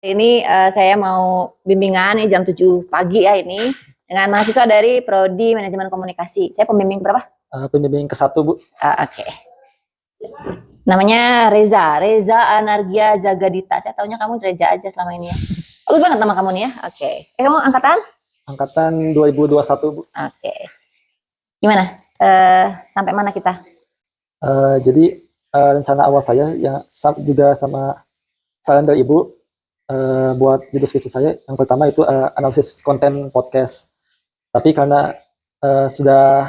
Ini saya mau bimbingan nih jam 7 pagi ya ini dengan mahasiswa dari Prodi Manajemen Komunikasi. Saya pembimbing berapa? Pembimbing ke-1, Bu. Oke. Namanya Reza Anargia Jagadita. Saya taunya kamu Reza aja selama ini ya. Bagus banget nama kamu nih ya. Oke. Kamu angkatan? Angkatan 2021, Bu. Oke. Gimana? Sampai mana kita? Jadi rencana awal saya ya juga sama saran dari Ibu buat judul skripsi saya. Yang pertama itu analisis konten podcast. Tapi karena sudah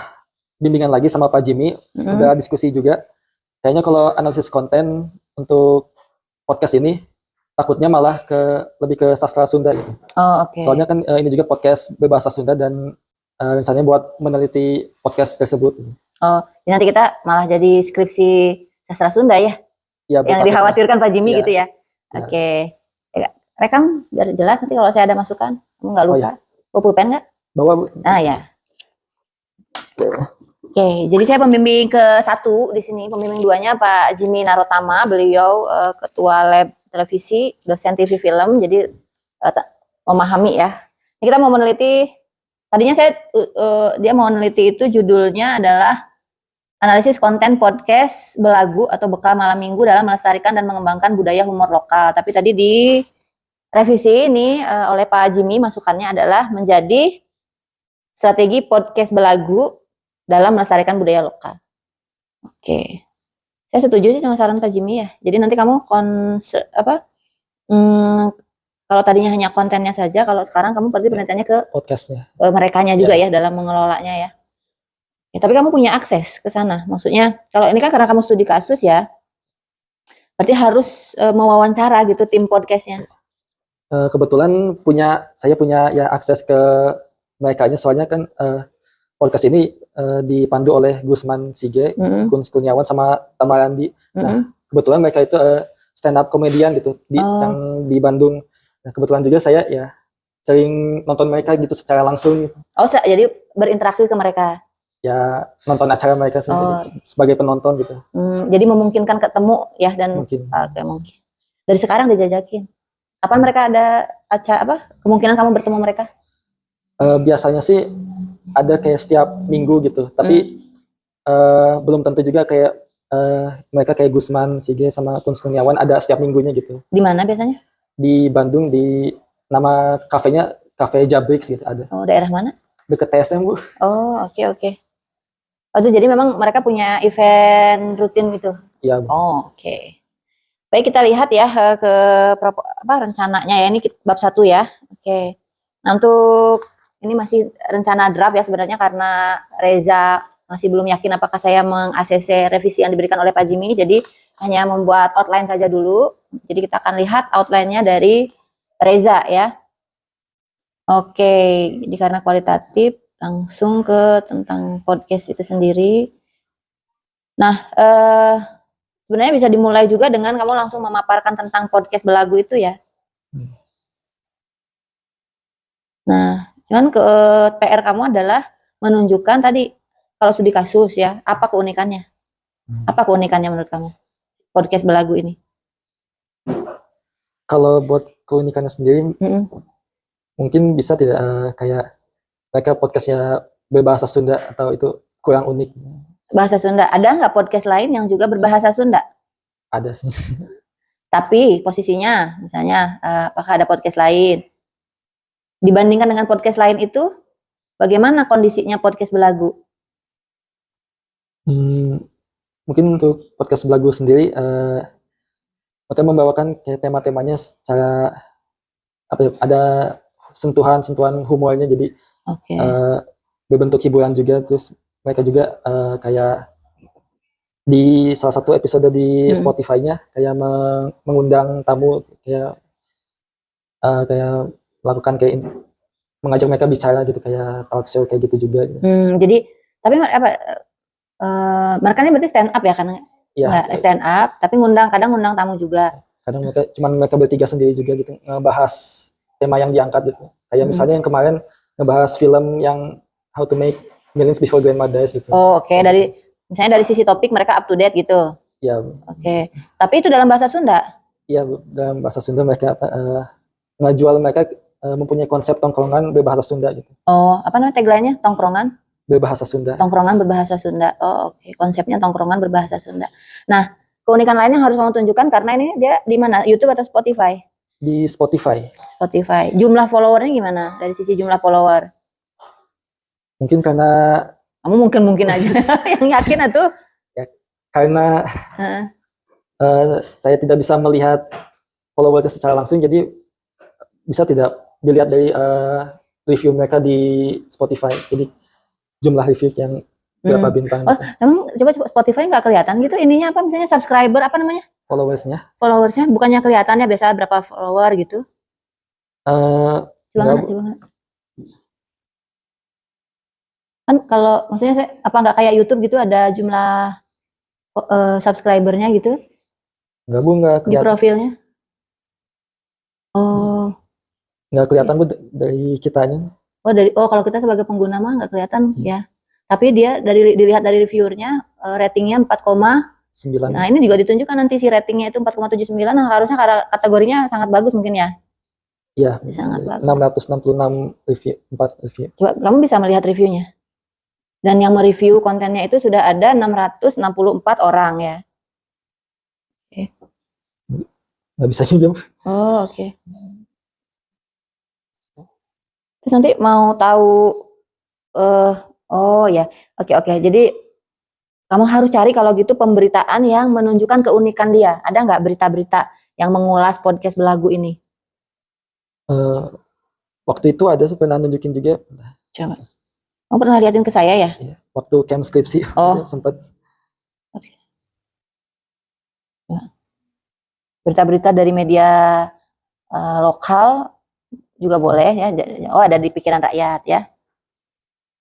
bimbingan lagi sama Pak Jimmy, udah diskusi juga. Kayaknya kalau analisis konten untuk podcast ini takutnya malah lebih ke sastra Sunda gitu. Oh, oke. Soalnya kan ini juga podcast berbahasa Sunda dan rencananya buat meneliti podcast tersebut. Oh, nanti kita malah jadi skripsi sastra Sunda ya? Ya, yang dikhawatirkan Pak Jimmy ya. gitu ya? Oke. Rekam biar jelas nanti kalau saya ada masukan, kamu nggak lupa. Bawa pulpen nggak? Bawa, Bu. Nah ya. Oke, jadi saya pembimbing ke-1 di sini. Pembimbing 2-nya Pak Jimmy Narotama, beliau ketua lab televisi, dosen TV film, jadi memahami ya. Ini kita mau meneliti, tadinya dia mau meneliti itu judulnya adalah analisis konten podcast belagu atau bekal malam minggu dalam melestarikan dan mengembangkan budaya humor lokal. Tapi tadi di revisi ini oleh Pak Jimmy masukannya adalah menjadi strategi podcast belagu dalam melestarikan budaya lokal. Oke, saya setuju sih sama saran Pak Jimmy ya. Jadi nanti kamu kalau tadinya hanya kontennya saja, kalau sekarang kamu berarti penelitiannya ke podcastnya, merekanya juga ya dalam mengelolanya ya. Ya, tapi kamu punya akses ke sana. Maksudnya kalau ini kan karena kamu studi kasus ya, berarti harus mewawancara gitu tim podcastnya. Kebetulan saya punya ya akses ke merekanya, soalnya kan podcast ini dipandu oleh Gusman Sige, Kun Kurniawan sama Tamarandi. Nah, kebetulan mereka itu stand up komedian gitu yang di Bandung. Nah, kebetulan juga saya ya sering nonton mereka gitu secara langsung. Oh, jadi berinteraksi ke mereka? Ya, nonton acara mereka sebagai penonton gitu. Jadi memungkinkan ketemu ya dan mungkin. Mungkin. Dari sekarang dijajakin. Kapan mereka ada kemungkinan kamu bertemu mereka? Biasanya sih ada kayak setiap minggu gitu, tapi belum tentu juga kayak mereka kayak Gusman Sige sama Kun Kurniawan ada setiap minggunya gitu. Di mana biasanya? Di Bandung, di nama kafenya Cafe Jabrix gitu ada. Oh, daerah mana? Dekat TSM, Bu. Oh, oke. Oh, jadi memang mereka punya event rutin gitu? Iya. Oh, oke. Baik, kita lihat ya ke rencananya ya, ini bab 1 ya. Oke. Nah, untuk ini masih rencana draft ya sebenarnya karena Reza masih belum yakin apakah saya meng-ACC revisi yang diberikan oleh Pak Jimmy, jadi hanya membuat outline saja dulu. Jadi kita akan lihat outline-nya dari Reza ya. Oke, jadi karena kualitatif langsung ke tentang podcast itu sendiri. Nah, sebenarnya bisa dimulai juga dengan kamu langsung memaparkan tentang podcast belagu itu ya. Nah, cuman PR kamu adalah menunjukkan tadi kalau studi kasus ya, apa keunikannya? Apa keunikannya menurut kamu podcast belagu ini? Kalau buat keunikannya sendiri, mungkin bisa tidak kayak mereka podcastnya berbahasa Sunda atau itu kurang unik. Bahasa Sunda, ada nggak podcast lain yang juga berbahasa Sunda? Ada sih. Tapi posisinya, misalnya, apakah ada podcast lain? Dibandingkan dengan podcast lain itu, bagaimana kondisinya podcast belagu? Mungkin untuk podcast belagu sendiri, mereka membawakan kayak tema-temanya secara ada sentuhan humornya, jadi berbentuk hiburan juga. Terus mereka juga kayak di salah satu episode di Spotify-nya kayak mengundang tamu, kayak melakukan kayak mengajak mereka bicara gitu, kayak talk show kayak gitu juga. Jadi tapi mereka ini berarti stand up ya, karena stand up tapi kadang ngundang tamu juga. Kadang mereka bertiga sendiri juga gitu, ngebahas tema yang diangkat gitu. Kayak misalnya yang kemarin ngebahas film yang How to Make Millions Before Grandma Dies gitu. Oh, oke. Misalnya dari sisi topik mereka up to date gitu. Iya. Oke. Tapi itu dalam bahasa Sunda? Iya, Bu. Dalam bahasa Sunda mereka ngejual mereka mempunyai konsep tongkrongan berbahasa Sunda gitu. Oh, apa namanya tagline-nya? Tongkrongan? Berbahasa Sunda. Tongkrongan berbahasa Sunda. Oh, oke. Konsepnya tongkrongan berbahasa Sunda. Nah, keunikan lainnya harus kamu tunjukkan karena ini dia di mana? YouTube atau Spotify? Di Spotify. Spotify. Jumlah followernya gimana? Dari sisi jumlah follower? Mungkin karena Kamu mungkin aja yang yakin atuh. karena Heeh. saya tidak bisa melihat followersnya secara langsung, jadi bisa tidak dilihat dari review mereka di Spotify. Jadi jumlah review yang berapa bintang Oh, gitu. emang coba Spotify nggak kelihatan gitu ininya apa misalnya subscriber apa namanya? Followersnya. Followersnya bukannya kelihatannya biasa berapa follower gitu? Coba Enggak, nggak, coba nggak. Kan kalau maksudnya apa nggak kayak YouTube gitu ada jumlah subscribernya gitu enggak Bu, enggak di kelihatan. profilnya? Oh, Enggak kelihatan Bu dari kitanya. kalau kita sebagai pengguna mah nggak kelihatan ya. Tapi dia dilihat dari reviewernya ratingnya 4, 9. nah ini juga ditunjukkan nanti si ratingnya itu 4,79. Nah, harusnya kategorinya sangat bagus mungkin ya. Iya, Sangat bagus. 666 review, 4 review. Coba kamu bisa melihat reviewnya. Dan yang mereview kontennya itu sudah ada 664 orang ya. Nggak bisa juga. Oh, oke. Terus nanti mau tahu oh ya. Oke. Jadi kamu harus cari kalau gitu pemberitaan yang menunjukkan keunikan dia. Ada nggak berita-berita yang mengulas podcast Belagu ini? Waktu itu ada pernah nunjukin juga. Coba. Kamu pernah liatin ke saya ya? Iya, waktu camp skripsi. Oh. Sempat. Berita-berita dari media lokal juga boleh ya. Oh, ada di Pikiran Rakyat ya.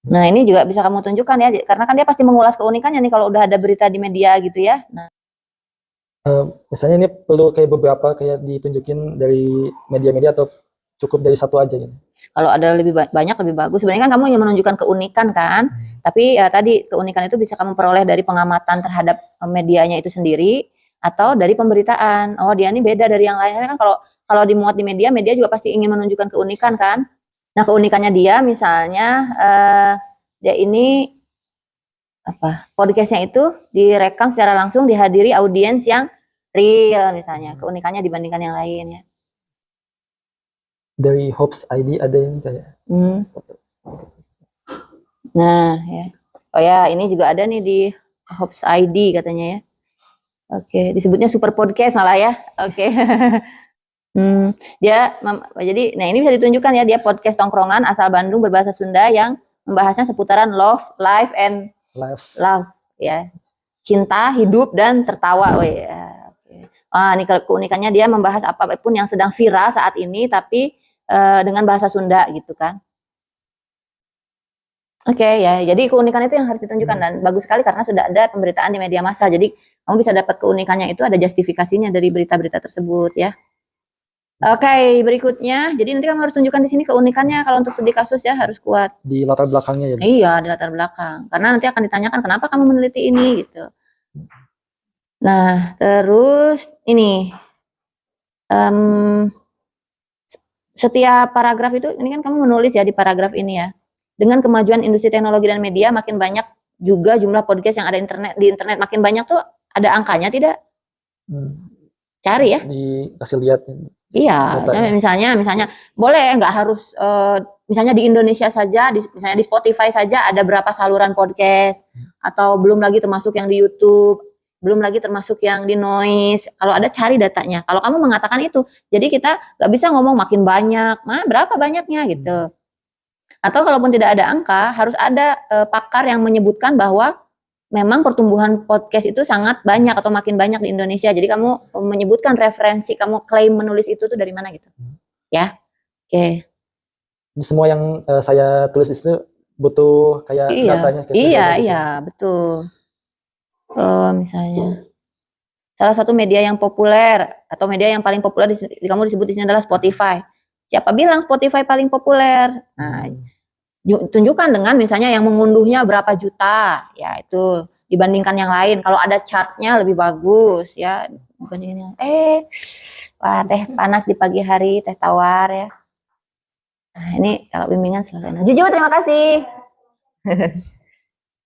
Nah, ini juga bisa kamu tunjukkan ya, karena kan dia pasti mengulas keunikannya nih kalau udah ada berita di media gitu ya. Nah, misalnya ini perlu kayak beberapa kayak ditunjukin dari media-media atau cukup dari satu aja gitu. Kalau ada lebih banyak lebih bagus. Sebenarnya kan kamu yang menunjukkan keunikan kan, tapi ya tadi keunikan itu bisa kamu peroleh dari pengamatan terhadap medianya itu sendiri atau dari pemberitaan. Oh, dia ini beda dari yang lainnya kan, kalau dimuat di media juga pasti ingin menunjukkan keunikan kan. Nah, keunikannya dia misalnya dia ini podcastnya itu direkam secara langsung dihadiri audiens yang real misalnya. Keunikannya dibandingkan yang lain ya. Dari Hops ID ada yang kayak. Nah ya. Oh ya, ini juga ada nih di Hops ID katanya ya. Oke, disebutnya super podcast malah ya. Oke. Jadi, nah ini bisa ditunjukkan ya, dia podcast tongkrongan asal Bandung berbahasa Sunda yang membahasnya seputaran love, life, and love ya, cinta, hidup, dan tertawa. Ini keunikannya dia membahas apapun yang sedang viral saat ini, tapi dengan bahasa Sunda gitu kan. Oke ya, jadi keunikan itu yang harus ditunjukkan dan bagus sekali karena sudah ada pemberitaan di media massa. Jadi kamu bisa dapat keunikannya itu ada justifikasinya dari berita-berita tersebut ya. Oke, berikutnya. Jadi nanti kamu harus tunjukkan di sini keunikannya kalau untuk studi kasus ya harus kuat. Di latar belakangnya ya. Iya, di latar belakang. Karena nanti akan ditanyakan kenapa kamu meneliti ini gitu. Nah, terus ini setiap paragraf itu, ini kan kamu menulis ya di paragraf ini ya. Dengan kemajuan industri teknologi dan media makin banyak juga jumlah podcast yang ada di internet makin banyak tuh, ada angkanya tidak? Cari ya. Dikasih lihat. Iya, misalnya boleh nggak harus misalnya di Indonesia saja, misalnya di Spotify saja ada berapa saluran podcast, atau belum lagi termasuk yang di YouTube, belum lagi termasuk yang di Noise. Kalau ada cari datanya. Kalau kamu mengatakan itu, jadi kita nggak bisa ngomong makin banyak, berapa banyaknya gitu. Atau kalaupun tidak ada angka, harus ada pakar yang menyebutkan bahwa memang pertumbuhan podcast itu sangat banyak atau makin banyak di Indonesia. Jadi kamu menyebutkan referensi, kamu klaim menulis itu tuh dari mana gitu. Ya. Oke. Semua yang saya tulis itu butuh kayak datanya. Iya, betul. Misalnya salah satu media yang populer atau media yang paling populer kamu disebut di sini adalah Spotify. Siapa bilang Spotify paling populer? Nah, tunjukkan dengan misalnya yang mengunduhnya berapa juta, ya itu dibandingkan yang lain. Kalau ada chartnya lebih bagus, ya dibandingin yang wah teh panas di pagi hari, teh tawar ya. Nah ini kalau bimbingan selalu enak. Jujur terima kasih.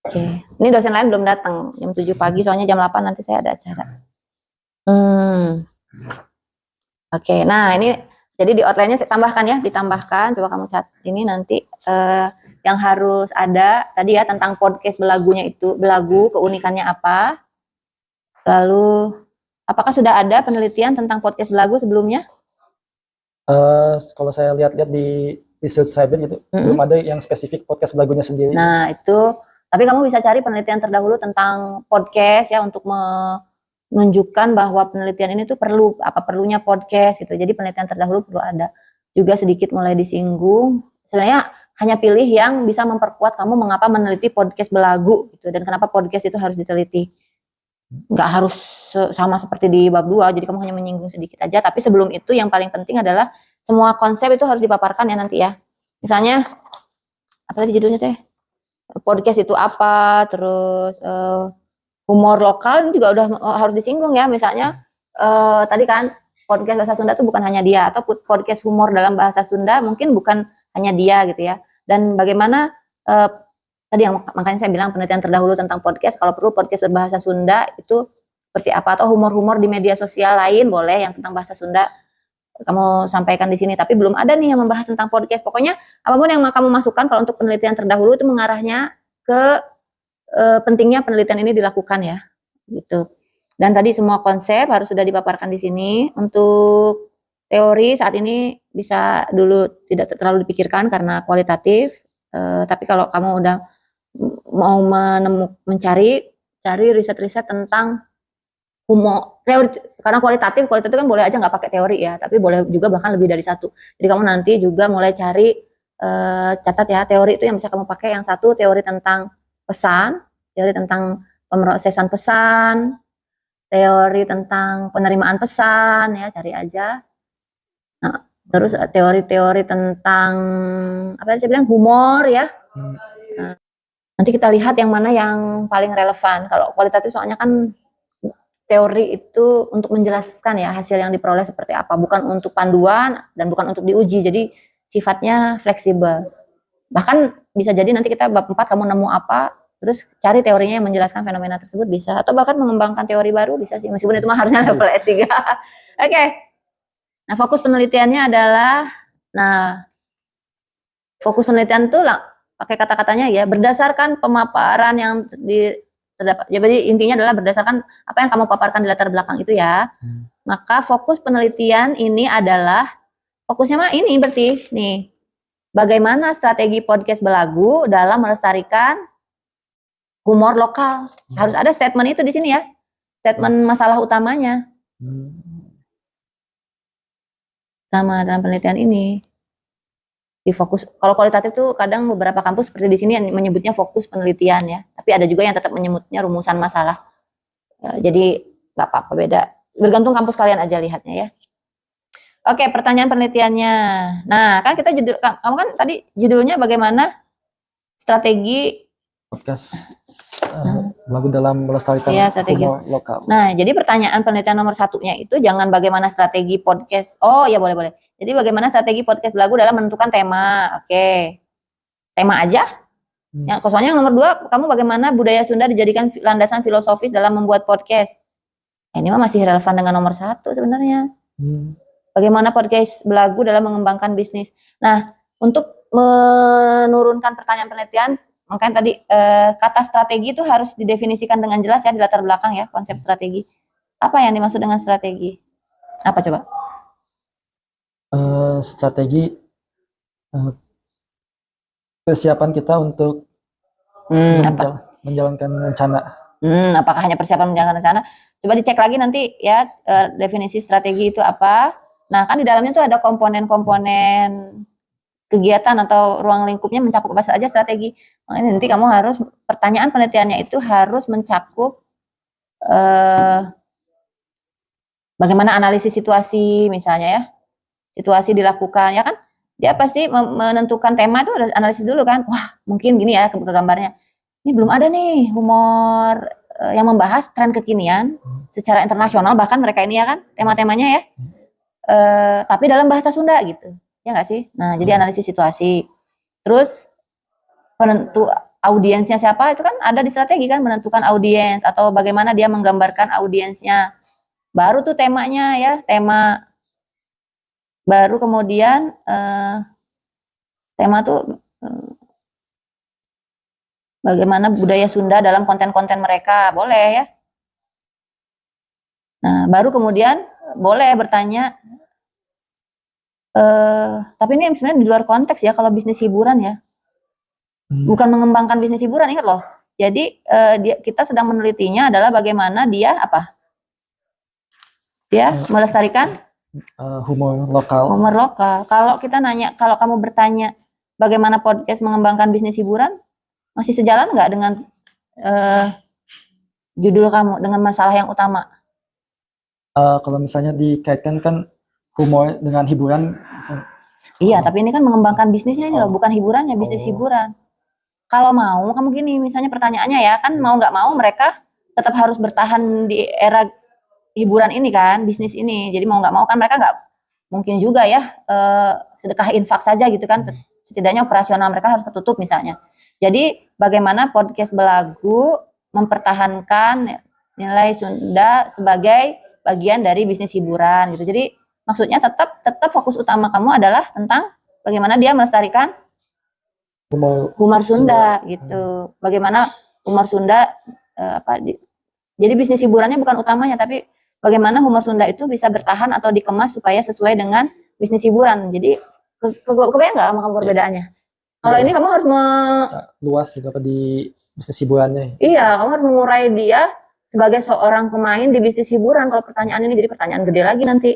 Oke, ini dosen lain belum datang jam 7 pagi soalnya jam 8 nanti saya ada acara. Oke, nah ini jadi di outline-nya saya tambahkan ya, ditambahkan. Coba kamu cat ini nanti yang harus ada tadi ya tentang podcast belagunya itu, belagu keunikannya apa. Lalu apakah sudah ada penelitian tentang podcast belagu sebelumnya? Kalau saya lihat-lihat di research cyber gitu, belum ada yang spesifik podcast belagunya sendiri. Nah itu, tapi kamu bisa cari penelitian terdahulu tentang podcast ya untuk menunjukkan bahwa penelitian ini tuh perlunya podcast gitu. Jadi penelitian terdahulu perlu ada. Juga sedikit mulai disinggung. Sebenarnya hanya pilih yang bisa memperkuat kamu mengapa meneliti podcast belagu gitu dan kenapa podcast itu harus diteliti. Nggak harus sama seperti di bab 2, jadi kamu hanya menyinggung sedikit aja. Tapi sebelum itu yang paling penting adalah semua konsep itu harus dipaparkan ya nanti ya. Misalnya apa tadi judulnya teh? Podcast itu apa? Terus humor lokal juga udah harus disinggung ya. Misalnya tadi kan podcast bahasa Sunda itu bukan hanya dia, atau podcast humor dalam bahasa Sunda mungkin bukan hanya dia gitu ya. Dan bagaimana tadi yang makanya saya bilang penelitian terdahulu tentang podcast, kalau perlu podcast berbahasa Sunda itu seperti apa, atau humor-humor di media sosial lain boleh yang tentang bahasa Sunda kamu sampaikan di sini. Tapi belum ada nih yang membahas tentang podcast. Pokoknya apapun yang kamu masukkan kalau untuk penelitian terdahulu itu mengarahnya ke pentingnya penelitian ini dilakukan ya, gitu. Dan tadi semua konsep harus sudah dipaparkan di sini. Untuk teori saat ini bisa dulu tidak terlalu dipikirkan karena kualitatif. Tapi kalau kamu udah mau mencari riset-riset tentang humor teori, karena kualitatif kan boleh aja nggak pakai teori ya, tapi boleh juga bahkan lebih dari satu. Jadi kamu nanti juga mulai cari catat ya, teori itu yang bisa kamu pakai. Yang satu teori tentang pesan, teori tentang pemrosesan pesan, teori tentang penerimaan pesan ya, cari aja. Nah, terus teori-teori tentang apa saya bilang humor ya. Nah, nanti kita lihat yang mana yang paling relevan. Kalau kualitatif soalnya kan teori itu untuk menjelaskan ya hasil yang diperoleh seperti apa, bukan untuk panduan dan bukan untuk diuji. Jadi sifatnya fleksibel. Bahkan bisa jadi nanti kita bab 4 kamu nemu apa, terus cari teorinya yang menjelaskan fenomena tersebut bisa, atau bahkan mengembangkan teori baru bisa sih, meskipun itu mah harusnya level S3. Oke. Nah, fokus penelitiannya adalah fokus penelitian itu pakai kata-katanya ya, berdasarkan pemaparan yang terdapat. Jadi intinya adalah berdasarkan apa yang kamu paparkan di latar belakang itu ya. Maka fokus penelitian ini adalah fokusnya mah ini berarti nih. Bagaimana strategi podcast belagu dalam melestarikan humor lokal. Harus ada statement itu di sini ya. Statement masalah utamanya. Sama dalam penelitian ini. Di fokus, kalau kualitatif tuh kadang beberapa kampus seperti di sini yang menyebutnya fokus penelitian ya, tapi ada juga yang tetap menyebutnya rumusan masalah. Jadi nggak apa-apa, beda, bergantung kampus kalian aja lihatnya ya. Oke, pertanyaan penelitiannya. Nah, kan kita kamu kan tadi judulnya bagaimana strategi podcast lagu dalam melestarikan humor lokal. Nah, jadi pertanyaan penelitian nomor 1-nya itu jangan bagaimana strategi podcast. Oh ya, boleh. Jadi bagaimana strategi podcast lagu dalam menentukan tema. Oke. Tema aja. Yang soalnya yang nomor 2, kamu bagaimana budaya Sunda dijadikan landasan filosofis dalam membuat podcast. Ini mah masih relevan dengan nomor 1 sebenarnya. Bagaimana podcast belagu dalam mengembangkan bisnis. Nah, untuk menurunkan pertanyaan penelitian, makanya tadi kata strategi itu harus didefinisikan dengan jelas ya di latar belakang ya, konsep strategi. Apa yang dimaksud dengan strategi? Apa coba? Strategi persiapan kita untuk menjalankan rencana. Apakah hanya persiapan menjalankan rencana? Coba dicek lagi nanti ya, definisi strategi itu apa. Nah, kan di dalamnya tuh ada komponen-komponen kegiatan atau ruang lingkupnya mencakup apa saja strategi. Makanya nanti kamu harus, pertanyaan penelitiannya itu harus mencakup bagaimana analisis situasi misalnya ya. Situasi dilakukan ya kan. Dia pasti menentukan tema itu ada analisis dulu kan. Wah, mungkin gini ya ke gambarnya. Ini belum ada nih humor yang membahas tren kekinian secara internasional, bahkan mereka ini ya kan tema-temanya ya, tapi dalam bahasa Sunda gitu, ya nggak sih? Nah, jadi analisis situasi, terus penentu audiensnya siapa itu kan ada di strategi kan, menentukan audiens atau bagaimana dia menggambarkan audiensnya, baru tuh temanya ya, tema baru, kemudian tema tuh bagaimana budaya Sunda dalam konten-konten mereka, boleh ya. Nah, baru kemudian boleh bertanya, tapi ini sebenarnya di luar konteks ya kalau bisnis hiburan ya. Bukan mengembangkan bisnis hiburan, ingat loh. Jadi kita sedang menelitinya adalah bagaimana dia melestarikan humor lokal. humor lokal. Kalau kita nanya, kalau kamu bertanya bagaimana podcast mengembangkan bisnis hiburan, masih sejalan nggak dengan judul kamu, dengan masalah yang utama? Kalau misalnya dikaitkan kan humor dengan hiburan, Iya, tapi ini kan mengembangkan bisnisnya ini loh, bukan hiburannya, bisnis hiburan. Kalau mau, kamu gini, misalnya pertanyaannya ya, kan mau nggak mau mereka tetap harus bertahan di era hiburan ini kan, bisnis ini. Jadi mau nggak mau kan mereka nggak mungkin juga ya sedekah infak saja gitu kan. Setidaknya operasional mereka harus tertutup misalnya. Jadi bagaimana podcast Belagu mempertahankan nilai Sunda sebagai bagian dari bisnis hiburan gitu. Jadi maksudnya tetap fokus utama kamu adalah tentang bagaimana dia melestarikan humor Sunda gitu. Bagaimana humor Sunda jadi bisnis hiburannya bukan utamanya, tapi bagaimana humor Sunda itu bisa bertahan atau dikemas supaya sesuai dengan bisnis hiburan. Jadi kebayang nggak sama kamu perbedaannya? Kalau ini kamu harus luas gitu apa di bisnis hiburannya. Iya, kamu harus mengurai dia sebagai seorang pemain di bisnis hiburan. Kalau pertanyaan ini jadi pertanyaan gede lagi nanti.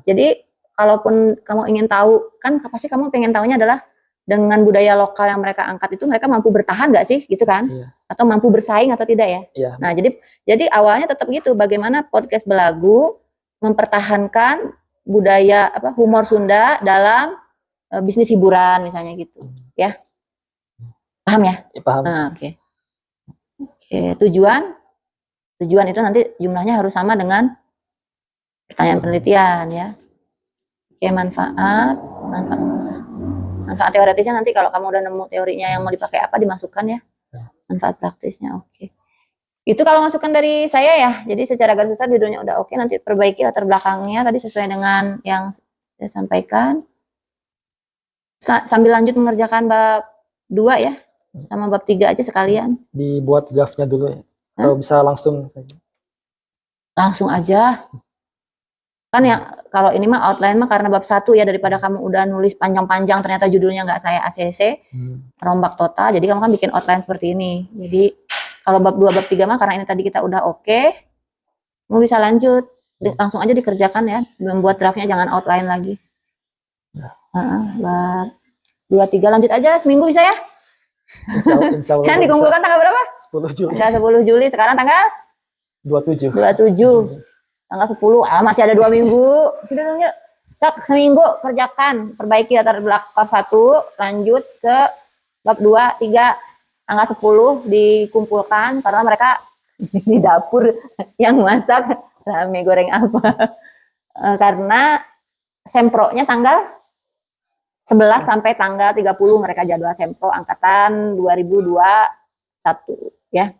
Jadi kalaupun kamu ingin tahu, kan pasti kamu pengen tahunya adalah dengan budaya lokal yang mereka angkat itu mereka mampu bertahan nggak sih, gitu kan? Iya. Atau mampu bersaing atau tidak ya? Iya. Nah, jadi awalnya tetap gitu. Bagaimana podcast Belagu mempertahankan budaya humor Sunda dalam bisnis hiburan misalnya gitu, ya? Paham ya? Paham. Nah, oke. Tujuan itu nanti jumlahnya harus sama dengan pertanyaan penelitian ya. Oke, manfaat teoretisnya nanti kalau kamu udah nemu teorinya yang mau dipakai apa dimasukkan ya. Manfaat praktisnya oke. Itu kalau masukan dari saya ya. Jadi secara garis besar judulnya udah oke, nanti perbaiki latar belakangnya tadi sesuai dengan yang saya sampaikan. Sambil lanjut mengerjakan bab 2 ya. Sama bab 3 aja sekalian. Dibuat draftnya dulu ya. Atau bisa langsung saja. Langsung aja. Kan ya kalau ini mah outline mah karena bab 1 ya, daripada kamu udah nulis panjang-panjang ternyata judulnya nggak saya ACC, rombak total, jadi kamu kan bikin outline seperti ini. Jadi kalau bab 2 bab 3 mah karena ini tadi kita udah oke, kamu bisa lanjut langsung aja dikerjakan ya, membuat draftnya jangan outline lagi. Bab 2 3 lanjut aja, seminggu bisa ya? Insya Allah kan dikumpulkan tanggal berapa? 10 Juli. 10 Juli, sekarang tanggal 27. Tanggal 10, masih ada 2 minggu. Sudah dong yuk. Seminggu kerjakan, perbaiki latar belakang bab 1, lanjut ke bab 2, 3, tanggal 10 dikumpulkan karena mereka di dapur yang masak rame goreng apa. Karena sempronya tanggal 11 sampai tanggal 30 mereka jadwal sempro angkatan 2021 ya.